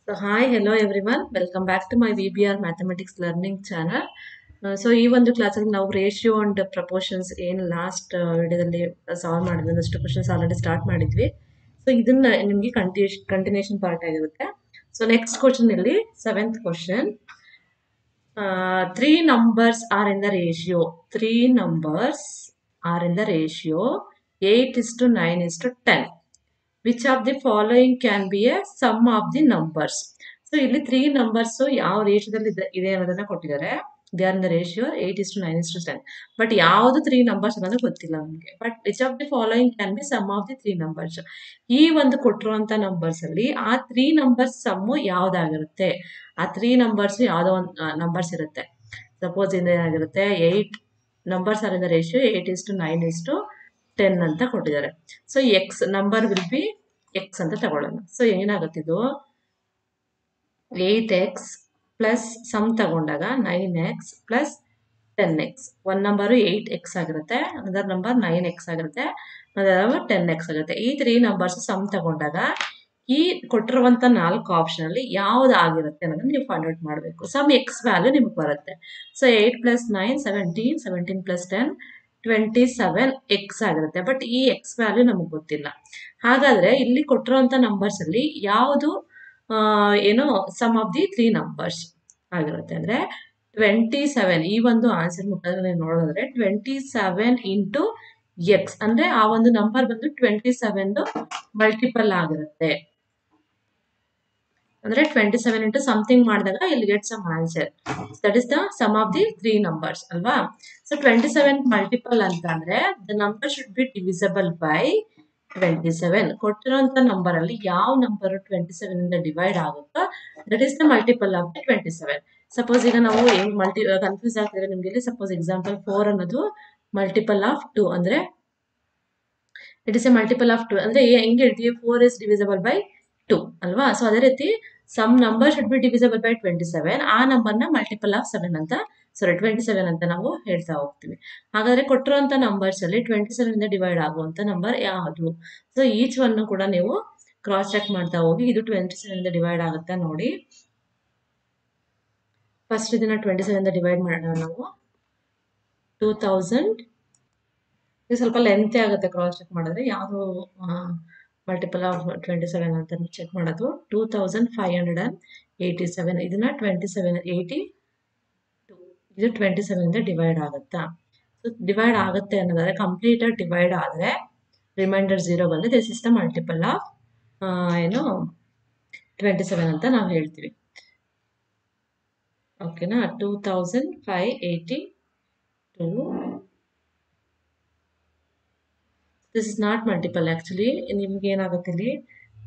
So hi, hello everyone. Welcome back to my VBR Mathematics Learning channel. So ಈ ಒಂದು ಕ್ಲಾಸಲ್ಲಿ ನಾವು ratio and proportions ಏನು last ವಿಡಿಯೋದಲ್ಲಿ ಸಾಲ್ವ್ ಮಾಡಿದ್ವಿ ಒಂದಷ್ಟು ಕ್ವಶನ್ಸ್ ಆಲ್ರೆಡಿ ಸ್ಟಾರ್ಟ್ ಮಾಡಿದ್ವಿ. ಸೊ ಇದನ್ನ ನಿಮಗೆ ಕಂಟಿನ್ಯೂಷನ್ ಪಾರ್ಟ್ ಆಗಿರುತ್ತೆ. ಸೊ ನೆಕ್ಸ್ಟ್ ಕ್ವಶನ್ ಇಲ್ಲಿ seventh question. Three numbers are in the ratio. Three numbers are in the ratio 8:9:10. Which of the following can be a sum of the numbers? So ಇಲ್ಲಿ 3 numbers ಯಾವ ರೇಷಿಯೋದಲ್ಲಿ ಇದೆ ಅನ್ನೋದನ್ನ ಕೊಟ್ಟಿದ್ದಾರೆ. They are in the ratio 8:9:10. But ಯಾವುದು 3 numbers ಅನ್ನೋದು ಗೊತ್ತಿಲ್ಲ ನಮಗೆ. But which of the following can be sum of the 3 numbers? ಈ ಒಂದು ಕೊಟ್ಟಿರುವಂತ ನಂಬರ್ಸ್ ಅಲ್ಲಿ ಆ 3 numbers ಸಮ್ ಯಾವ್ದಾಗಿರುತ್ತೆ? ಆ 3 numbers ಯಾವ್ದೋ ಒಂದು ನಂಬರ್ಸ್ ಇರುತ್ತೆ. ಸಪೋಸ್ ಏನಾಗಿರುತ್ತೆ 8 numbers are in the ratio 8:9:10 ಅಂತ ಕೊಟ್ಟಿದ್ದಾರೆ. So X number will be X ಅಂತ ತಗೊಳ್ಳೋಣ. ಸೊ ಏನಾಗುತ್ತಿದ್ದು 8x ಪ್ಲಸ್ ಸಮ್ ತಗೊಂಡಾಗ 9x ಪ್ಲಸ್ 10x. ಒಂದು ನಂಬರು 8x ಆಗಿರುತ್ತೆ, ಅದರ್ ನಂಬರ್ 9x ಆಗಿರುತ್ತೆ, ಅದರ 10x ಆಗಿರುತ್ತೆ. ಈ 3 ನಂಬರ್ಸ್ ಸಮ್ ತಗೊಂಡಾಗ ಈ ಕೊಟ್ಟಿರುವಂತ 4 ಆಪ್ಷನ್ ಅಲ್ಲಿ ಯಾವ್ದು ಆಗಿರುತ್ತೆ ಅನ್ನೋದನ್ನ ನೀವು ಫೈಂಡ್ ಔಟ್ ಮಾಡಬೇಕು. ಸಮ್ ಎಕ್ಸ್ ವ್ಯಾಲ್ಯೂ ನಿಮಗೆ ಬರುತ್ತೆ. ಸೊ 8 ಪ್ಲಸ್ 9 17, 17 ಪ್ಲಸ್ 10 27x ಆಗಿರುತ್ತೆ. ಬಟ್ ಈ ಎಕ್ಸ್ ವ್ಯಾಲ್ಯೂ ನಮಗೆ ಗೊತ್ತಿಲ್ಲ. ಹಾಗಾದ್ರೆ ಇಲ್ಲಿ ಕೊಟ್ಟಿರುವಂತ ನಂಬರ್ಸ್ ಅಲ್ಲಿ ಯಾವುದು ಏನೋ ಸಮ್ ಆಫ್ ದಿ 3 ನಂಬರ್ಸ್ ಆಗಿರುತ್ತೆ ಅಂದ್ರೆ 27. ಈ ಒಂದು ಆನ್ಸರ್ ಮುಖಾಂತರ ನೀವು ನೋಡೋದಾದ್ರೆ 27 ಇಂಟು ಎಕ್ಸ್ ಅಂದ್ರೆ ಆ ಒಂದು ನಂಬರ್ ಬಂದು 27 ಮಲ್ಟಿಪಲ್ ಆಗಿರುತ್ತೆ. ಅಂದ್ರೆ 27 ಇಂಟು ಸಮಥಿಂಗ್ ಮಾಡಿದಾಗ ಇಲ್ಲಿ get some answer. That is the sum of the 3 numbers ಅಲ್ವಾ. ಸೊ 27 ಮಲ್ಟಿಪಲ್ ಅಂತ ಅಂದ್ರೆ the number should be divisible by 27. ಕೊಟ್ಟಿರುವಂತ ನಂಬರ್ ಅಲ್ಲಿ ಯಾವ ನಂಬರ್ 27 ಇಂದ ಡಿವೈಡ್ ಆಗುತ್ತೋ that is the multiple of the 27. Suppose ಈಗ ನಾವು ಕನ್ಫ್ಯೂಸ್ ಆಗ್ತಿದ್ರೆ ನಿಮ್ಗೆ ಇಲ್ಲಿ ಸಪೋಸ್ ಎಕ್ಸಾಂಪಲ್ 4 ಅನ್ನೋದು ಮಲ್ಟಿಪಲ್ ಆಫ್ 2 ಅಂದ್ರೆ it is a multiple of 2 ಅಂದ್ರೆ ಹೆಂಗೆ ಹೇಳ್ತೀವಿ 4 ಇಸ್ ಡಿವಿಸಬಲ್ ಬೈ 2 ಅಲ್ವಾ. ಸೊ ಅದೇ ರೀತಿ some number should be divisible by 27. ಆ ನಂಬರ್ನ ಮಲ್ಟಿಪಲ್ ಆಫ್ 7 ಅಂತ 27 ಅಂತ ನಾವು ಹೇಳ್ತಾ ಹೋಗ್ತೀವಿ. ಹಾಗಾದ್ರೆ ಕೊಟ್ಟಿರುವಂತ ನಂಬರ್ಸ್ ಅಲ್ಲಿ 27 ಇಂದ ಡಿವೈಡ್ ಆಗುವಂತ ನಂಬರ್ ಯಾವುದು? ಸೊ ಈಚ್ ಒನ್ ಕೂಡ ನೀವು ಕ್ರಾಸ್ ಚೆಕ್ ಮಾಡ್ತಾ ಹೋಗಿ ಇದು 27 ಇಂದ ಡಿವೈಡ್ ಆಗುತ್ತಾ ನೋಡಿ. ಫಸ್ಟ್ ಇದನ್ನ 27 ಇಂದ ಡಿವೈಡ್ ಮಾಡೋಣ ನಾವು. 2000 ಇದು ಸ್ವಲ್ಪ ಲೆಂತ್ ಆಗುತ್ತೆ ಕ್ರಾಸ್ ಚೆಕ್ ಮಾಡಿದ್ರೆ ಯಾವುದು ಮಲ್ಟಿಪಲ್ ಆಫ್ 27 ಅಂತ ಚೆಕ್ ಮಾಡೋದು. 2587 ಇದನ್ನ 2780 ಇದು 27 ಇಂದ ಡಿವೈಡ್ ಆಗುತ್ತಾ? ಸೊ ಡಿವೈಡ್ ಆಗುತ್ತೆ ಅನ್ನೋದಾದ್ರೆ ಕಂಪ್ಲೀಟ್ ಡಿವೈಡ್ ಆದ್ರೆ ರಿಮೈಂಡರ್ 0 ಬಂದ್ರೆ this is the multiple of 27 ಅಂತ ನಾವು ಹೇಳ್ತೀವಿ. ಓಕೆನಾ. 2582 this is not multiple actually. ನಿಮ್ಗೆ ಏನಾಗುತ್ತೆ ಇಲ್ಲಿ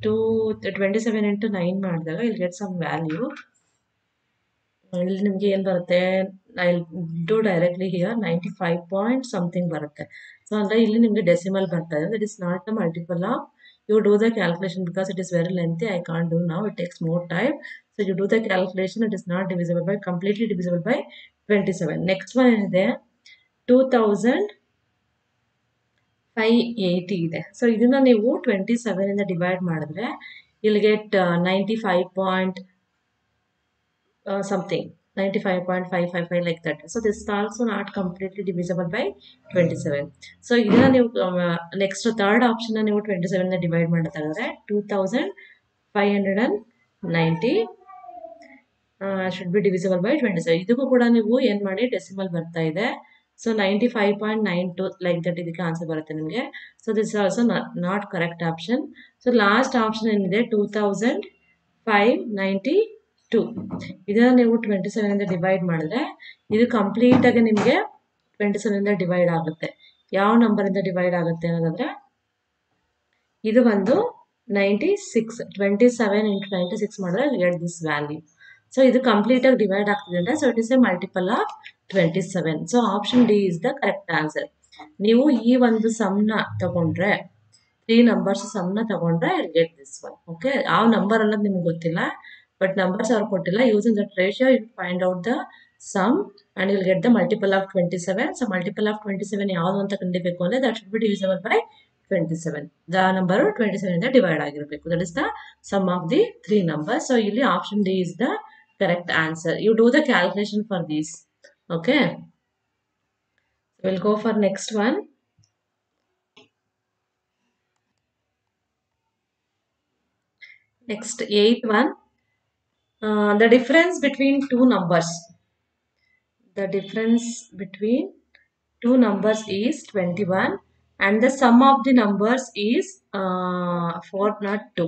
27 ಇಂಟು 9 ಮಾಡಿದಾಗ ಇಲ್ಲಿ ಗೆಟ್ ಸಮ್ ವ್ಯಾಲ್ಯೂ. ಇಲ್ಲಿ ನಿಮ್ಗೆ ಏನ್ ಬರುತ್ತೆ do directly here 95 point something ಬರುತ್ತೆ. ಸೊ ಅಂದ್ರೆ ಇಲ್ಲಿ ನಿಮ್ಗೆ ಡೆಸಿಮಲ್ ಬರ್ತಾ ಇದೆ. It is not the multiple of. You do the calculation because it is very lengthy. I can't do now. It takes more time. So you do the calculation. It is not divisible by completely divisible by 27. Next one ಏನಿದೆ 2580 ಇದೆ. So ಇದನ್ನ ನೀವು 27 ಇಂದ divide ಮಾಡಿದ್ರೆ ಇಲ್ಲಿ get 95 point something 95.555 like that. So this is also not completely divisible by 27. So ಇದನ್ನ ನೀವು next third option ನೀವು 27 ನ ಡಿವೈಡ್ ಮಾಡಿದ್ರೆ 2590 should be divisible by 27. ಇದಕ್ಕೂ ಕೂಡ ನೀವು ಏನ್ ಮಾಡಿ ಡೆಸಿಮಲ್ ಬರ್ತಾ ಇದೆ. ಸೊ 95.92 ಲೈಕ್ ದಟ್ ಇದಕ್ಕೆ ಆನ್ಸರ್ ಬರುತ್ತೆ ನಿಮಗೆ. So this is also not correct option. So last option ಏನಿದೆ 2592 ಇದನ್ನ ನೀವು 27 ಇಂದ ಡಿವೈಡ್ ಮಾಡಿದ್ರೆ ಇದು ಕಂಪ್ಲೀಟ್ ಆಗಿ ನಿಮಗೆ 27 ಇಂದ ಡಿವೈಡ್ ಆಗುತ್ತೆ. ಯಾವ ನಂಬರ್ ಇಂದ ಡಿವೈಡ್ ಆಗುತ್ತೆ ಅನ್ನೋದಾದ್ರೆ ಇದು ಒಂದು 96. 27 ಇಂಟು 96 ಮಾಡಿದ್ರೆ ಗೆಟ್ ದಿಸ್ ವ್ಯಾಲ್ಯೂ. ಸೊ ಇದು ಕಂಪ್ಲೀಟ್ ಆಗಿ ಡಿವೈಡ್ ಆಗ್ತಿದೆ ಅಂದ್ರೆ so it is a multiple of 27. So option D is the correct answer. ನೀವು ಈ ಒಂದು ಸಮ್ನ ತಗೊಂಡ್ರೆ 3 ನಂಬರ್ಸ್ ಸಮ್ನ ತಗೊಂಡ್ರೆ ಗೆಟ್ ದಿಸ್ ಒನ್. ಓಕೆ. ಯಾವ ನಂಬರ್ ಅನ್ನೋದು ನಿಮ್ಗೆ ಗೊತ್ತಿಲ್ಲ ಬಟ್ ನಂಬರ್ಸ್ ಅವ್ರು ಕೊಟ್ಟಿಲ್ಲ. Using that ratio you find out the sum and will get the multiple of 27. So multiple of 27 ಯಾವುದು ಅಂತ ಕಂಡಿಬೇಕು ಅಂದ್ರೆ that should be divisible by 27. The number 27 ಇಂದ ಡಿವೈಡ್ ಆಗಿರಬೇಕು. That is the sum of the three numbers. So ಇಲ್ಲಿ option D is the correct answer. You do the calculation for these. Okay. We'll go for next one. Next, 8th one. The difference between two numbers. The difference between two numbers is 21 and the sum of the numbers is 402.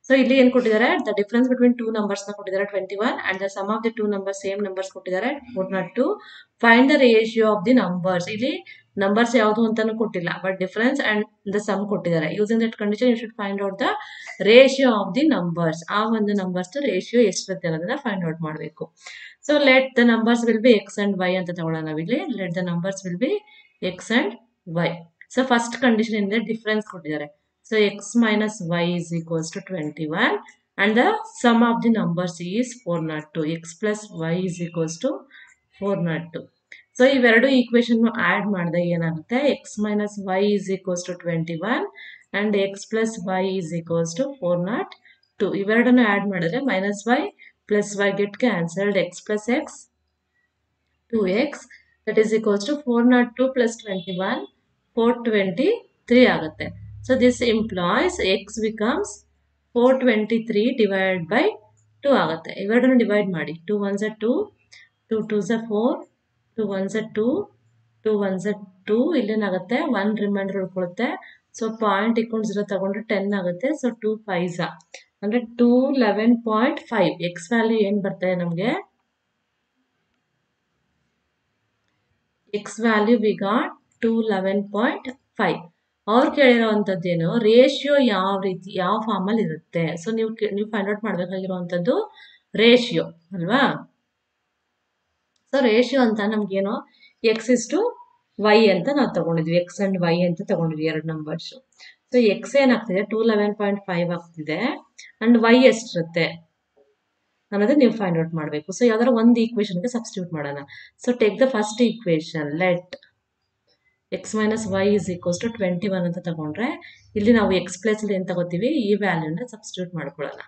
So ಇಲ್ಲಿ ಏನು ಕೊಟ್ಟಿದ್ದಾರೆ, the difference between two numbers ನ ಕೊಟ್ಟಿದ್ದಾರೆ 21 and the sum of the two numbers same numbers ಕೊಟ್ಟಿದ್ದಾರೆ 402. Find the ratio of the numbers. ಇಲ್ಲಿ numbers ಯಾವುದು ಅಂತಾನು ಕೊಟ್ಟಿಲ್ಲ, but difference and the sum ಕೊಟ್ಟಿದ್ದಾರೆ. Using that condition you should find out the ratio of the numbers. ಆ ಒಂದು numbers ratio ಎಷ್ಟಿರುತ್ತೆ ಅನ್ನೋದನ್ನ find out ಮಾಡಬೇಕು. So let the numbers will be x and y ಅಂತ ತಗೊಳ್ಳೋಣ ನಾವಿಲ್ಲಿ. Let the numbers will be x and y. So first condition in the difference ಕೊಟ್ಟಿದ್ದಾರೆ. So x minus y is equals to 21 and the sum of the numbers is 402. X plus y is equals to 402. So ಇವೆರಡು equation add ಮಾಡಿದಾಗ ಏನಾಗುತ್ತೆ, x minus y is equals to 21 and x plus y is equals to 402. ಇವೆರಡನ್ನು add ಮಾಡಿದ್ರೆ minus y plus y get cancelled, x plus x 2x that is equals to 402 plus 21 423 ಆಗುತ್ತೆ. So this implies x becomes 423 divided by 2 ಆಗುತ್ತೆ. ಇವೆರಡನ್ನು divide ಮಾಡಿ, 2 1s are 2, 2 2s are 4, 2 1s are 2, 2 1s are 2, ಇಲ್ಲೇನಾಗುತ್ತೆ 1 remainder ಉಳ್ಕೊಳ್ಳುತ್ತೆ. So point ಇಕ್ಕೊಂಡು 0 ತಗೊಂಡ್ರೆ 10 ಆಗುತ್ತೆ. So 2 5s ಅಂದ್ರೆ 211.5. ಎಕ್ಸ್ ವ್ಯಾಲ್ಯೂ ಏನ್ ಬರ್ತದೆ ನಮಗೆ, ಎಕ್ಸ್ ವ್ಯಾಲ್ಯೂ ವಿ ಗಾಟ್ 211.5. ಅವ್ರು ಕೇಳಿರೋವಂಥದ್ದೇನು, ರೇಷಿಯೋ ಯಾವ ರೀತಿ ಯಾವ ಫಾರ್ಮಲ್ಲಿ ಇರುತ್ತೆ. ಸೊ ನೀವು ಫೈಂಡ್ ಔಟ್ ಮಾಡಬೇಕಾಗಿರುವಂಥದ್ದು ರೇಷಿಯೋ ಅಲ್ವಾ. ಸೊ ರೇಷಿಯೋ ಅಂತ ನಮ್ಗೇನು ಎಕ್ಸ್ ಇಸ್ಟು ವೈ ಅಂತ ನಾವು ತಗೊಂಡಿದ್ವಿ, ಎಕ್ಸ್ ಅಂಡ್ ವೈ ಅಂತ ತಗೊಂಡಿದ್ವಿ ಎರಡು ನಂಬರ್ಸ್. ಸೊ ಎಕ್ಸ್ ಏನಾಗ್ತಿದೆ 211.5 ಆಗ್ತಿದೆ ಅಂಡ್ ವೈ ಎಷ್ಟಿರುತ್ತೆ ಅನ್ನೋದು ನೀವು ಫೈಂಡ್ ಔಟ್ ಮಾಡಬೇಕು. ಸೊ ಯಾವ್ದಾರ ಒಂದು ಈಕ್ವೇಶನ್ಗೆ ಸಬ್ಸ್ಟಿಟ್ಯೂಟ್ ಮಾಡೋಣ. So take the first equation, let x minus y is equals to 21 ಅಂತ ತಗೊಂಡ್ರೆ ಇಲ್ಲಿ ನಾವು ಎಕ್ಸ್ ಪ್ಲೇಸ್ ಅಲ್ಲಿ ಏನು ತಗೋತೀವಿ, ಈ ವ್ಯಾಲ್ಯೂನ ಸಬ್ಸ್ಟಿಟ್ಯೂಟ್ ಮಾಡ್ಕೊಳ್ಳೋಣ.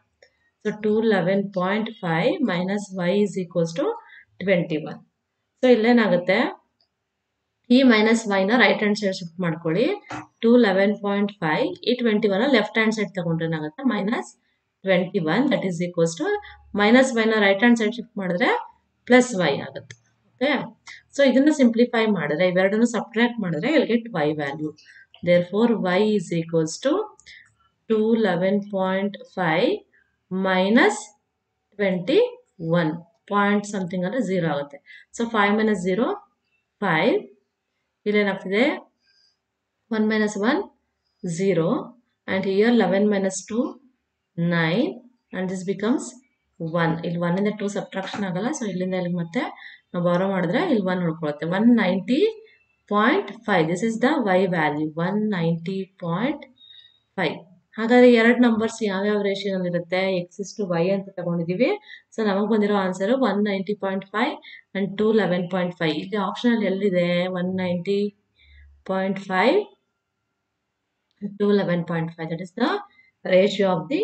So 211.5 minus y is equals to 21. So ಇಲ್ಲೇನಾಗುತ್ತೆ, ಈ ಮೈನಸ್ ವೈನ ರೈಟ್ ಹ್ಯಾಂಡ್ ಸೈಡ್ ಶಿಫ್ಟ್ ಮಾಡ್ಕೊಳ್ಳಿ. 211.5 ಈ 21 ಲೆಫ್ಟ್ ಹ್ಯಾಂಡ್ ಸೈಡ್ ತಗೊಂಡ್ರೆ ಏನಾಗುತ್ತೆ minus 21 that is equals to minus ವೈನ ರೈಟ್ ಹ್ಯಾಂಡ್ ಸೈಡ್ ಶಿಫ್ಟ್ ಮಾಡಿದ್ರೆ ಪ್ಲಸ್ ವೈ ಆಗುತ್ತೆ. ಓಕೆ, ಸೊ ಇದನ್ನ ಸಿಂಪ್ಲಿಫೈ ಮಾಡಿದ್ರೆ ಇವೆರಡನ್ನು ಸಬ್ಟ್ರಾಕ್ಟ್ ಮಾಡಿದ್ರೆ you'll get y value. Therefore y is equals to 211.5 minus 21 point something ಅಂದರೆ 0 ಆಗುತ್ತೆ. So 5 minus 0 5, ಇಲ್ಲೇನಾಗ್ತಿದೆ 1 minus 1 0 and here 11 minus 2 9 and this becomes 1. ಇಲ್ಲಿ 1 ಇಂದ 2 ಸಬ್ಟ್ರಾಕ್ಷನ್ ಆಗಲ್ಲ. ಸೊ ಇಲ್ಲಿಂದ ಇಲ್ಲಿಗೆ ಮತ್ತೆ ನಾವು ಬಾರೋ ಮಾಡಿದ್ರೆ ಇಲ್ಲಿ 1 ಉಳ್ಕೊಳ್ಳುತ್ತೆ. 190.5 this is the y value 190.5. ಹಾಗಾದ್ರೆ ಎರಡು ನಂಬರ್ಸ್ ಯಾವ್ಯಾವ ರೇಷಿಯೋನಲ್ಲಿ ಇರುತ್ತೆ, ಎಕ್ಸ್ ಇಸ್ ಟು ವೈ ಅಂತ ತಗೊಂಡಿದ್ದೀವಿ. ಸೊ ನಮಗೆ ಬಂದಿರೋ ಆನ್ಸರ್ 190.5 ಅಂಡ್ 211.5. ಇಲ್ಲಿ ಆಪ್ಷನ್ ಎಲ್ಲಿದೆ 190.5 211.5. that is the ratio of the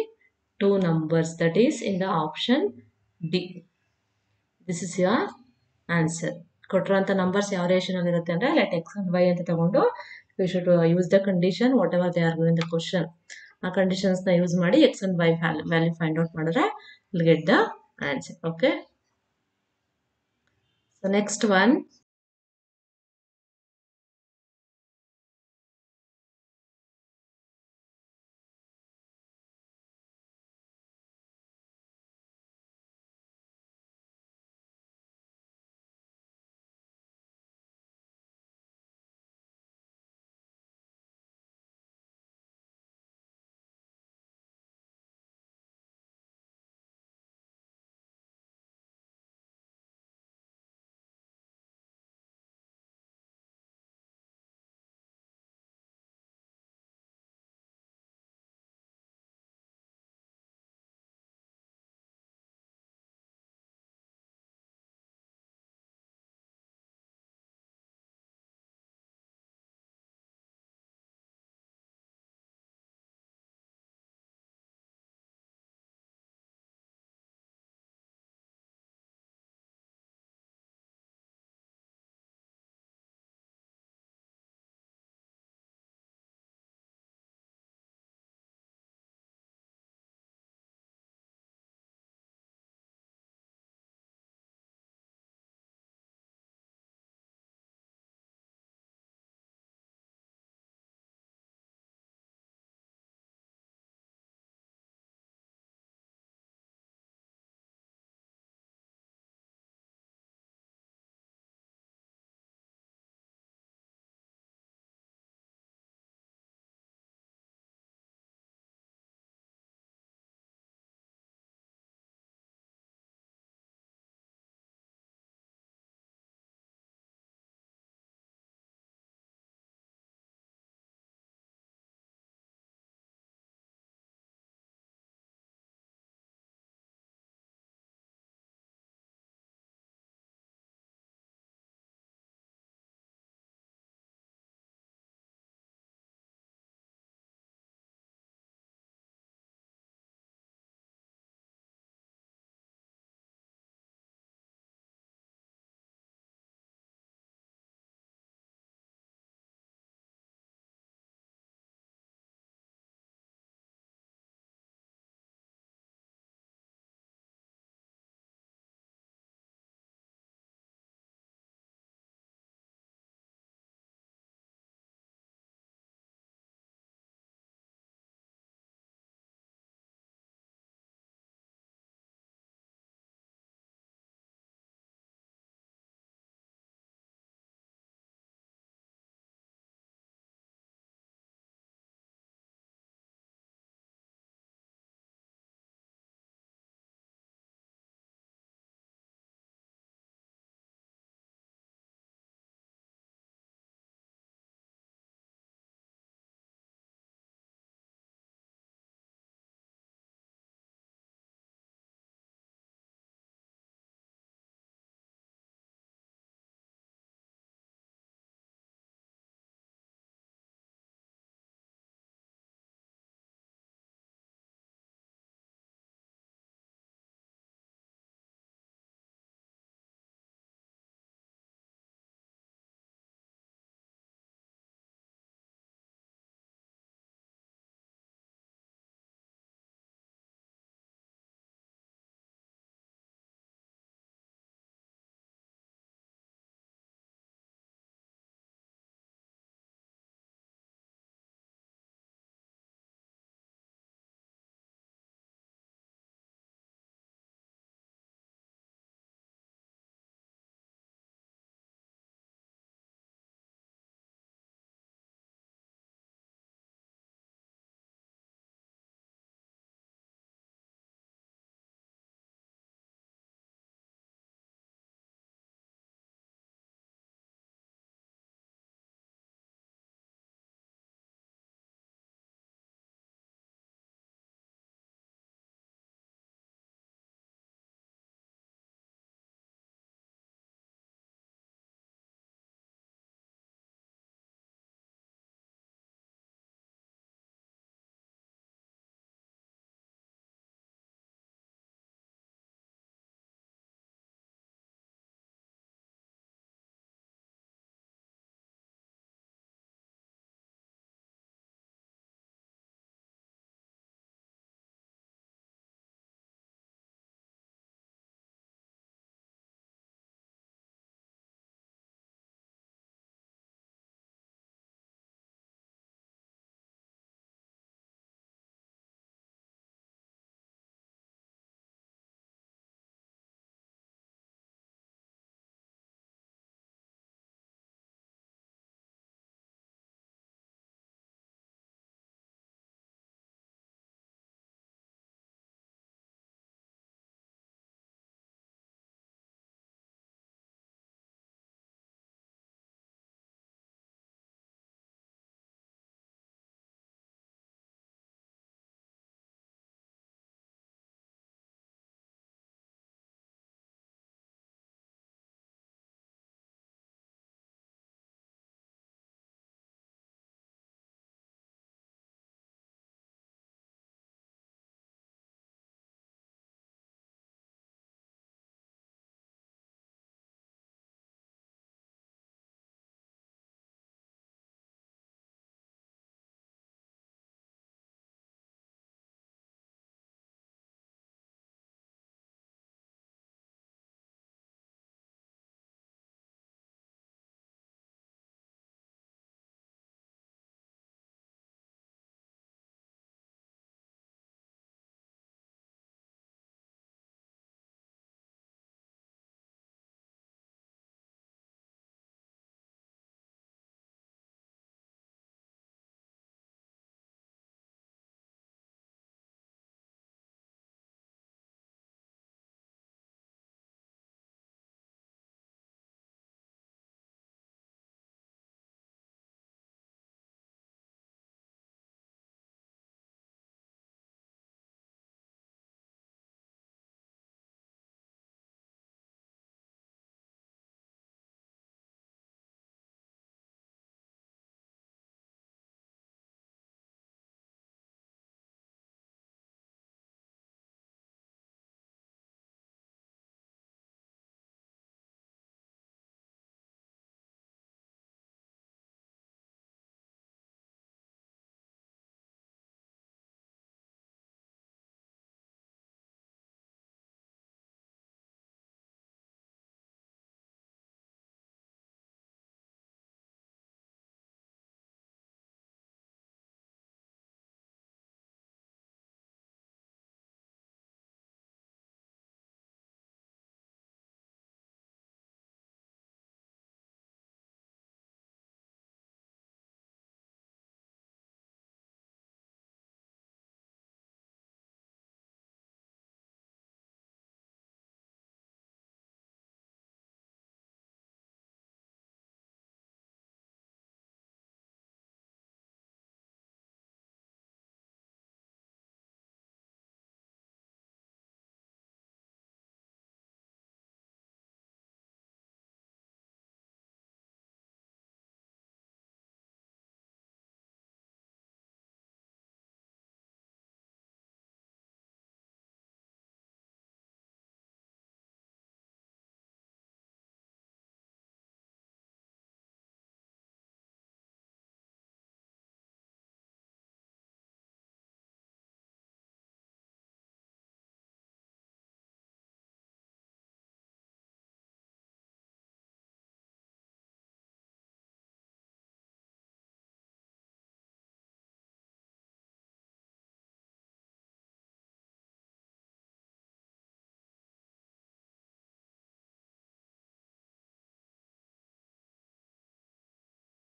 two numbers, that is in the option D. this is your answer. ಕೊಟ್ಟಿರುವಂಥ ನಂಬರ್ಸ್ ಯಾವ ರೇಷಿಯೋನಲ್ಲಿ ಇರುತ್ತೆ ಅಂದರೆ ಲೆಟ್ ಎಕ್ಸ್ ಅಂಡ್ ವೈ ಅಂತ ತಗೊಂಡು you should use the condition whatever they are given the question. ಆ ಕಂಡೀಷನ್ಸ್ನ use ಮಾಡಿ x and y value find out ಮಾಡಿದ್ರೆ will get the answer. Okay, so next one